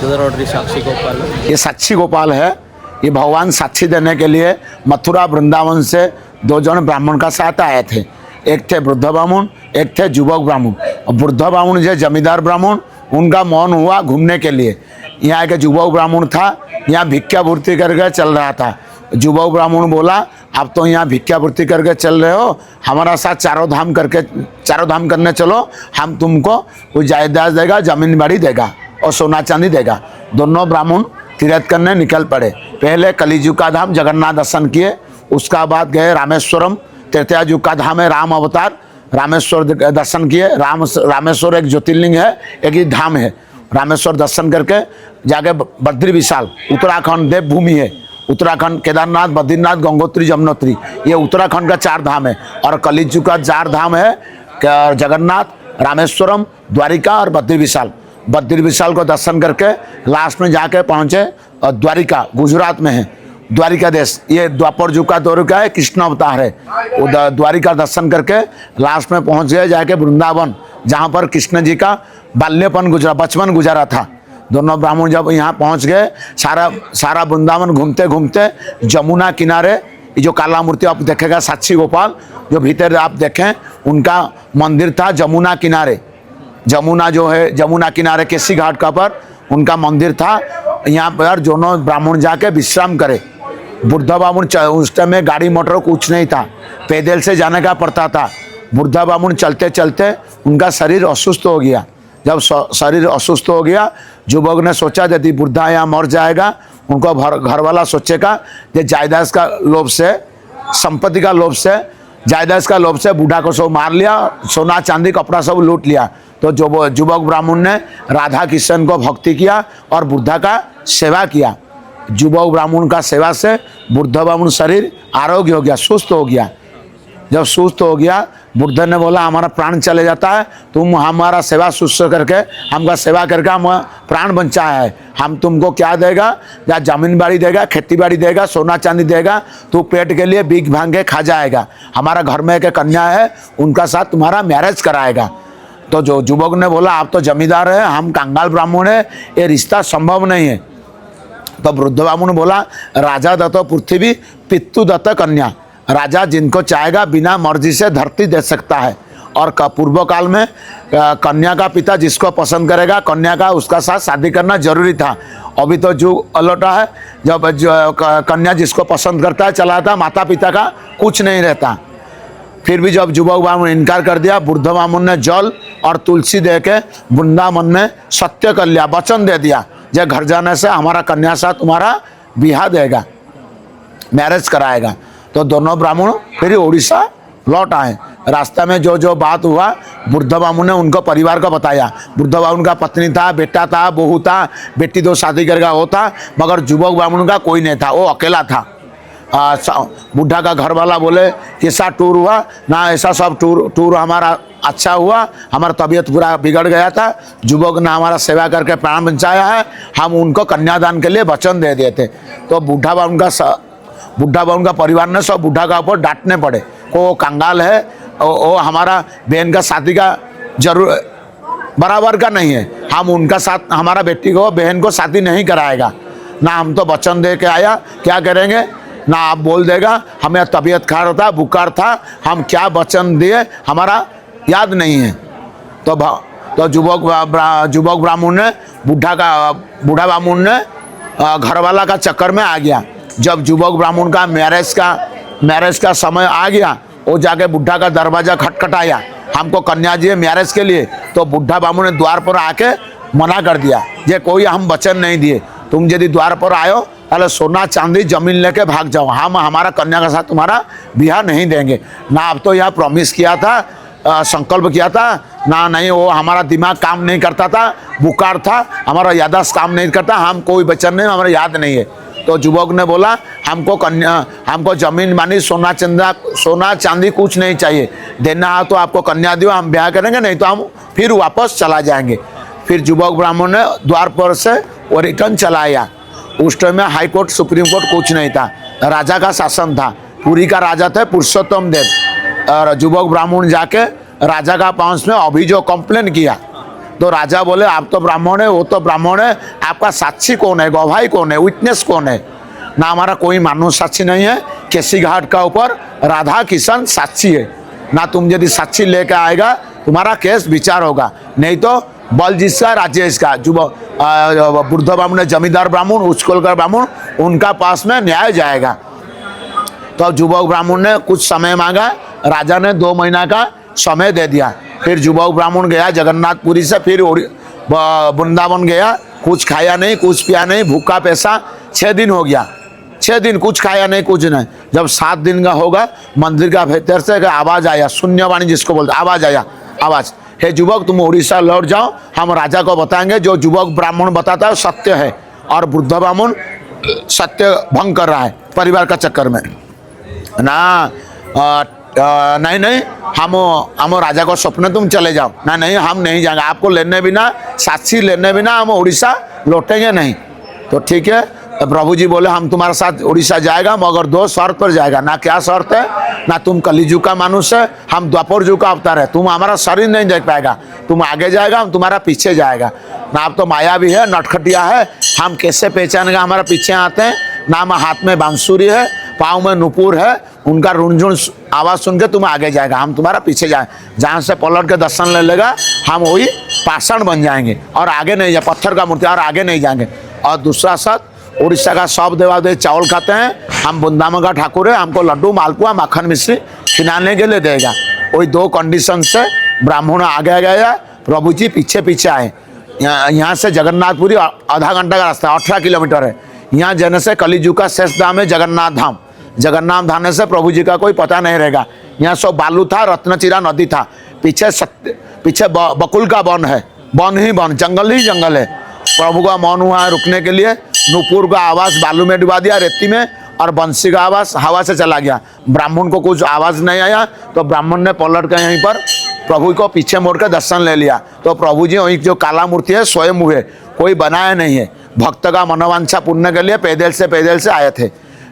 इधर और साक्षी गोपाल ये साक्षी गोपाल है। ये भगवान साक्षी देने के लिए मथुरा वृंदावन से 2 जन ब्राह्मण का साथ आए थे। एक थे वृद्ध ब्राह्मण, एक थे युवक ब्राह्मण। वृद्ध ब्राह्मण जो जमींदार ब्राह्मण, उनका मन हुआ घूमने के लिए। यहाँ एक युवक ब्राह्मण था, यहाँ भिक्षापूर्ति करके चल रहा था। युवक ब्राह्मण बोला, आप तो यहाँ भिक्षापूर्ति करके चल रहे हो, हमारा साथ चारों धाम करने चलो, हम तुमको कोई जायदाद देगा, जमीन बाड़ी देगा और सोना चांदी देगा। दोनों ब्राह्मण तीर्थ करने निकल पड़े। पहले कलिजुग का धाम जगन्नाथ दर्शन किए, उसका बाद गए रामेश्वरम। त्रेता युग का धाम है राम अवतार, रामेश्वर दर्शन किए। रामेश्वर एक ज्योतिर्लिंग है, एक ही धाम है। रामेश्वर दर्शन करके जाके बद्री विशाल उत्तराखंड देवभूमि है। उत्तराखंड केदारनाथ, बद्रीनाथ, गंगोत्री, यमुनोत्री, ये उत्तराखंड का 4 धाम है। और कलिजुग का 4 धाम है जगन्नाथ, रामेश्वरम, द्वारिका और बद्री विशाल। बद्री विशाल को दर्शन करके लास्ट में जाके पहुँचे द्वारिका, गुजरात में है द्वारिका देश। ये द्वापर युग का दौर का है, कृष्ण अवतार है। द्वारिका दर्शन करके लास्ट में पहुँच गए जाके वृंदावन, जहाँ पर कृष्ण जी का बचपन गुजारा था। दोनों ब्राह्मण जब यहाँ पहुँच गए, सारा वृंदावन घूमते घूमते जमुना किनारे, जो काला मूर्ति आप देखेगा साक्षी गोपाल, जो भीतर आप देखें उनका मंदिर था जमुना किनारे। जमुना जो है, जमुना किनारे केसी घाट का पर उनका मंदिर था। यहाँ पर दोनों ब्राह्मण जाके विश्राम करे। वृद्ध ब्राह्मण उस टाइम में गाड़ी मोटर कुछ नहीं था, पैदल से जाने का पड़ता था। वृद्ध ब्राह्मण चलते चलते उनका शरीर असुस्थ हो गया। जब शरीर असुस्थ हो गया, युवक ने सोचा यदि वृद्धा यहाँ मर जाएगा, उनको घर वाला सोचेगा कि जायदाद का लोभ से, संपत्ति का लोभ से, जायदाद का लोभ से बूढ़ा को सब मार लिया, सोना चांदी कपड़ा सब लूट लिया। तो जो युवक ब्राह्मण ने राधा कृष्ण को भक्ति किया और बुद्धा का सेवा किया। युवक ब्राह्मण का सेवा से बुद्ध ब्राह्मण शरीर आरोग्य हो गया, सुस्त हो गया। जब सुस्त हो गया, बुद्ध ने बोला हमारा प्राण चले जाता है, तुम हमारा सेवा शुश्रूषा करके, हमका सेवा करके हम प्राण बचाया है, हम तुमको क्या देगा, या जमीन बाड़ी देगा, खेती बाड़ी देगा, सोना चांदी देगा, तू पेट के लिए भीख भांग के खा जाएगा। हमारा घर में एक कन्या है, उनका साथ तुम्हारा मैरिज कराएगा। तो जो युवक ने बोला आप तो जमींदार है, हम कंगाल ब्राह्मण है, ये रिश्ता संभव नहीं है। तो वृद्ध ब्राह्मण बोला राजा दत्त पृथ्वी, पितृ दत्त कन्या। राजा जिनको चाहेगा बिना मर्जी से धरती दे सकता है। और पूर्व काल में कन्या का पिता जिसको पसंद करेगा, कन्या का उसका साथ शादी करना जरूरी था। अभी तो युग उलटा है, जब कन्या जिसको पसंद करता है चला था, माता पिता का कुछ नहीं रहता। फिर भी जब युवक ब्राह्मण इनकार कर दिया, वृद्ध ब्राह्मण ने जल और तुलसी दे के वृंदावन में सत्य कर लिया, वचन दे दिया, जब घर जाने से हमारा कन्या साथ तुम्हारा बिहा देगा, मैरिज कराएगा। तो दोनों ब्राह्मण फिर उड़ीसा लौट आए। रास्ते में जो बात हुआ, वृद्ध ब्राह्मण ने उनको परिवार को बताया। वृद्ध ब्राह्मण का पत्नी था, बेटा था, बहू था, बेटी 2 शादी करके वो था, मगर युवक ब्राह्मण का कोई नहीं था, वो अकेला था। बुढ़ा का घर वाला बोले कैसा टूर हुआ ना, ऐसा सब टूर हमारा अच्छा हुआ, हमारा तबीयत पूरा बिगड़ गया था, युवक ने हमारा सेवा करके प्राण बचाया है, हम उनको कन्यादान के लिए वचन दे दिए थे। तो बुढ़ा बाबू का परिवार ने सब बुढ़ा का ऊपर डांटने पड़े, वो कंगाल है, वो हमारा बहन का शादी का जरूर बराबर का नहीं है, हम उनका साथ हमारा बेटी को बहन को शादी नहीं कराएगा ना, हम तो वचन दे के आया, क्या करेंगे ना, आप बोल देगा हमें तबीयत खराब था, बुखार था, हम क्या वचन दिए हमारा याद नहीं है। तो युवक ब्राह्मण ने बूढ़ा ब्राह्मण ने घर वाला का चक्कर में आ गया। जब युवक ब्राह्मण का मैरिज का समय आ गया, वो जाके बुढ़ा का दरवाजा खटखटाया, हमको कन्या जी मैरिज के लिए। तो बुढ़ा ब्राह्मण ने द्वार पर आके मना कर दिया, ये कोई हम वचन नहीं दिए, तुम यदि द्वार पर आयो पहले सोना चांदी जमीन लेके भाग जाओ, हम हमारा कन्या के साथ तुम्हारा ब्याह नहीं देंगे ना। अब तो यहाँ प्रॉमिस किया था, संकल्प किया था ना, नहीं वो हमारा दिमाग काम नहीं करता था, बुखार था, हमारा याददाश्त काम नहीं करता, हम कोई वचन नहीं, हमारा याद नहीं है। तो युवक ने बोला हमको जमीन मानी सोना चांदी कुछ नहीं चाहिए, देना है तो आपको कन्या दियो, हम ब्याह करेंगे, नहीं तो हम फिर वापस चला जाएंगे। फिर युवक ब्राह्मण ने द्वार पर से वो रिटर्न चलाया। उस टाइम में हाई कोर्ट सुप्रीम कोर्ट कुछ नहीं था, राजा का शासन था, पुरी का राजा थे पुरुषोत्तम देव। और युवक ब्राह्मण जाके राजा का पास में अभियोग कंप्लेन किया, तो राजा बोले आप तो ब्राह्मण है, वो तो ब्राह्मण है, आपका साक्षी कौन है, गवाही कौन है, विटनेस कौन है? ना हमारा कोई मानो साक्षी नहीं है, केसी घाट का ऊपर राधा किशन साक्षी है ना। तुम यदि साक्षी लेकर आएगा तुम्हारा केस विचार होगा, नहीं तो बल जिसका राज्य इसका। जो बुद्ध ब्राह्मण जमींदार ब्राह्मण उच्चकुल ब्राह्मण उनका पास में न्याय जाएगा। तो युवक ब्राह्मण ने कुछ समय मांगा, राजा ने 2 महीना का समय दे दिया। फिर युवक ब्राह्मण गया जगन्नाथपुरी से, फिर वृंदावन गया, कुछ खाया नहीं कुछ पिया नहीं, भूखा पैसा 6 दिन हो गया। 6 दिन कुछ खाया नहीं कुछ नहीं। जब 7 दिन का होगा मंदिर का भीतर से आवाज आया, शून्यवाणी जिसको बोलते, आवाज आया, आवाज, हे युवक तुम उड़ीसा लौट जाओ, हम राजा को बताएंगे जो युवक ब्राह्मण बताता है सत्य है और बुद्ध ब्राह्मण सत्य भंग कर रहा है परिवार का चक्कर में ना। नहीं नहीं, हम राजा को स्वप्न तुम चले जाओ ना, नहीं हम नहीं जाएंगे, आपको लेने बिना, साक्षी लेने बिना हम उड़ीसा लौटेंगे नहीं। तो ठीक है, प्रभु जी बोले हम तुम्हारे साथ उड़ीसा जाएगा, मगर 2 शर्त पर जाएगा। ना क्या शर्त है? ना तुम कलिजुग का मानुष है, हम द्वापर युग का अवतार है, तुम हमारा शरीर नहीं देख पाएगा, तुम आगे जाएगा हम तुम्हारा पीछे जाएगा। ना आप तो माया भी है, नटखटिया है, हम कैसे पहचानेगा हमारा पीछे आते हैं? ना हाथ में बांसुरी है, पाँव में नुपुर है, उनका रुनझुन आवाज सुन के तुम आगे जाएगा, हम तुम्हारा पीछे जाए। जहाँ से पलट के दर्शन ले लेगा हम वही पाषाण बन जाएंगे और आगे नहीं जाए, पत्थर का मूर्ति और आगे नहीं जाएंगे। और दूसरा शर्त, उड़ीसा का सब देवादेव चावल खाते हैं, हम वृंदावन का ठाकुर है, हमको लड्डू मालपुआ माखन मिश्री खिलाने के लिए देगा। वही 2 कंडीशन से ब्राह्मण आगे गया, प्रभु जी पीछे पीछे आए। यहाँ से जगन्नाथपुरी आधा घंटा का रास्ता, 18 किलोमीटर है। यहाँ जाने से कलिजुग का शेष धाम है जगन्नाथ धाम। जगन्नाथ धाम से प्रभु जी का कोई पता नहीं रहेगा। यहाँ सब बालू था, रत्नचिरा नदी था, पीछे बकुल का वन है, वन ही वन, जंगल ही जंगल है। प्रभु का मौन हुआ है रुकने के लिए, नुपुर का आवाज बालू में डुबा दिया रेती में, और बंसी का आवाज हवा से चला गया। ब्राह्मण को कुछ आवाज नहीं आया तो ब्राह्मण ने पलट कर यहीं पर प्रभु को पीछे मोड़ कर दर्शन ले लिया। तो प्रभु जी वही जो काला मूर्ति है स्वयं हुए, कोई बनाया नहीं है, भक्त का मनोवांछा पूर्ण के लिए पैदल से आए थे।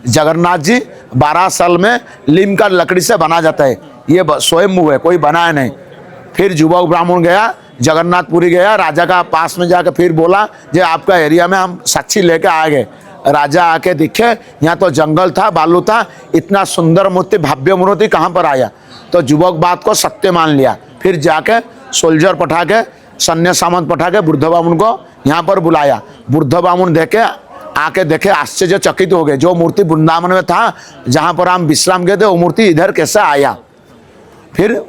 जगन्नाथ जी 12 साल में लीम का लकड़ी से बना जाता है, ये स्वयं हुए, कोई बनाया नहीं। फिर युवक ब्राह्मण गया जगन्नाथपुरी गया, राजा का पास में जाकर फिर बोला जे आपका एरिया में हम साक्षी लेके आ गए। राजा आके दिखे यहाँ तो जंगल था, बालू था, इतना सुंदर मूर्ति भव्य मूर्ति कहाँ पर आया? तो युवक बात को सत्य मान लिया। फिर जाके सोल्जर पठा के, सैन्य सामंत पठा के बुद्ध ब्राह्मण को यहाँ पर बुलाया। बुद्ध ब्राह्मण देखे आके देखे आश्चर्यचकित हो गए, जो मूर्ति वृंदावन में था जहाँ पर हम विश्राम गए थे वो मूर्ति इधर कैसे आया? फिर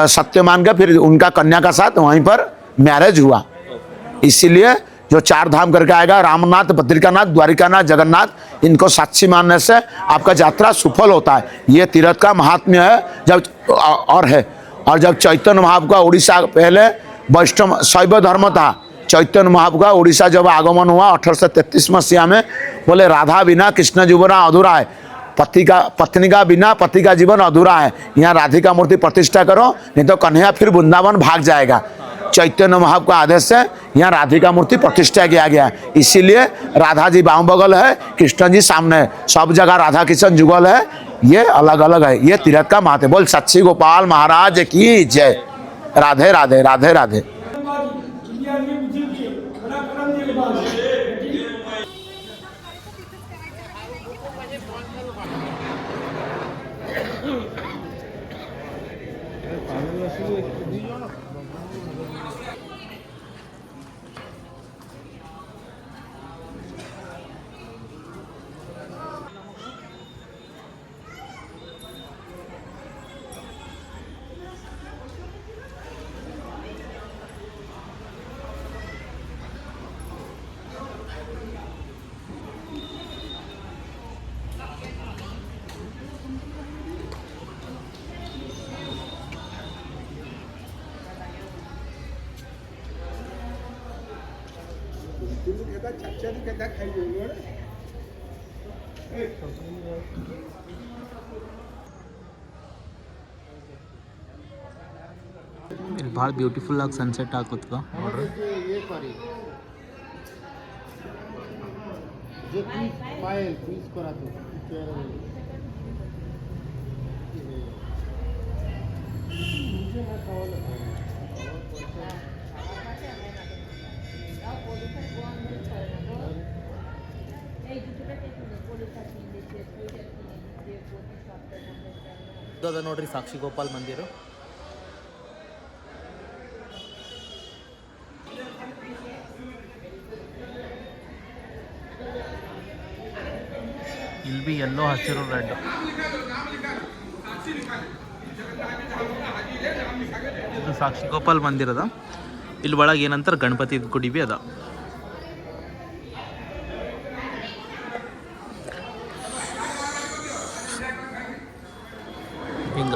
सत्य मान के फिर उनका कन्या का साथ वहीं पर मैरिज हुआ। इसीलिए जो 4 धाम करके आएगा, रामनाथ, बद्रिकानाथ, द्वारिकानाथ, जगन्नाथ, इनको साक्षी मानने से आपका यात्रा सफल होता है। ये तीर्थ का महात्म्य है। जब और जब चैतन्य महाप्रभु का उड़ीसा, पहले वैष्णव शैव धर्म था, चैतन्य महाप्रभु का उड़ीसा जब आगमन हुआ 1833 मसीहा में, बोले राधा बिना कृष्ण जीवन अधूरा है, पत्नी का बिना पति का जीवन अधूरा है, यहाँ राधिका मूर्ति प्रतिष्ठा करो, नहीं तो कन्हैया फिर वृंदावन भाग जाएगा। चैतन्य महाप्रभु का आदेश से यहाँ राधिका मूर्ति प्रतिष्ठा किया गया है। इसीलिए राधा जी बाम बगल है, कृष्ण जी सामने है, सब जगह राधा कृष्ण जुगल है, ये अलग अलग है। ये तीर्थ का महत्व। बोल सच्ची गोपाल महाराज की जय। राधे राधे राधे राधे। ಭಾಳ ಬ್ಯೂಟಿಫುಲ್ ಆಗಿ ಸನ್ಸೆಟ್ ಆಗುತ್ತ ನೋಡ್ರಿ. ಅದ ನೋಡ್ರಿ ಸಾಕ್ಷಿ ಗೋಪಾಲ್ ಮಂದಿರ. ಇಲ್ಲಿ ಬಿ ಎಲ್ಲೋ ಹಸಿರು ರೆಡ್. ಇದು ಸಾಕ್ಷಿ ಗೋಪಾಲ್ ಮಂದಿರ ಅದ. ಇಲ್ಲಿ ಒಳಗೆ ಏನಂತಾರೆ ಗಣಪತಿ ಗುಡಿ ಬಿ ಅದ. ಹಿಂಗ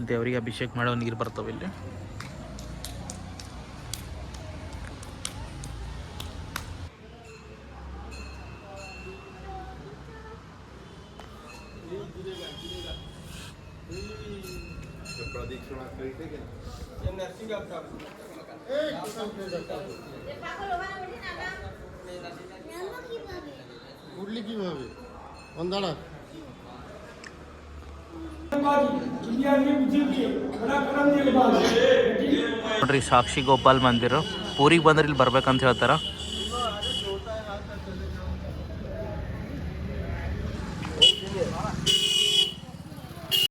ದೇವರಿಗೆ ಅಭಿಷೇಕ ಮಾಡೋ ನೀರು ಬರ್ತಾವೆ ಇಲ್ಲಿ. উঠলি কিভাবে অন্ধারা ನೋಡ್ರಿ ಸಾಕ್ಷಿ ಗೋಪಾಲ್ ಮಂದಿರ. ಪೂರಿಗೆ ಬಂದ್ರೆ ಇಲ್ಲಿ ಬರ್ಬೇಕಂತ ಹೇಳ್ತಾರ.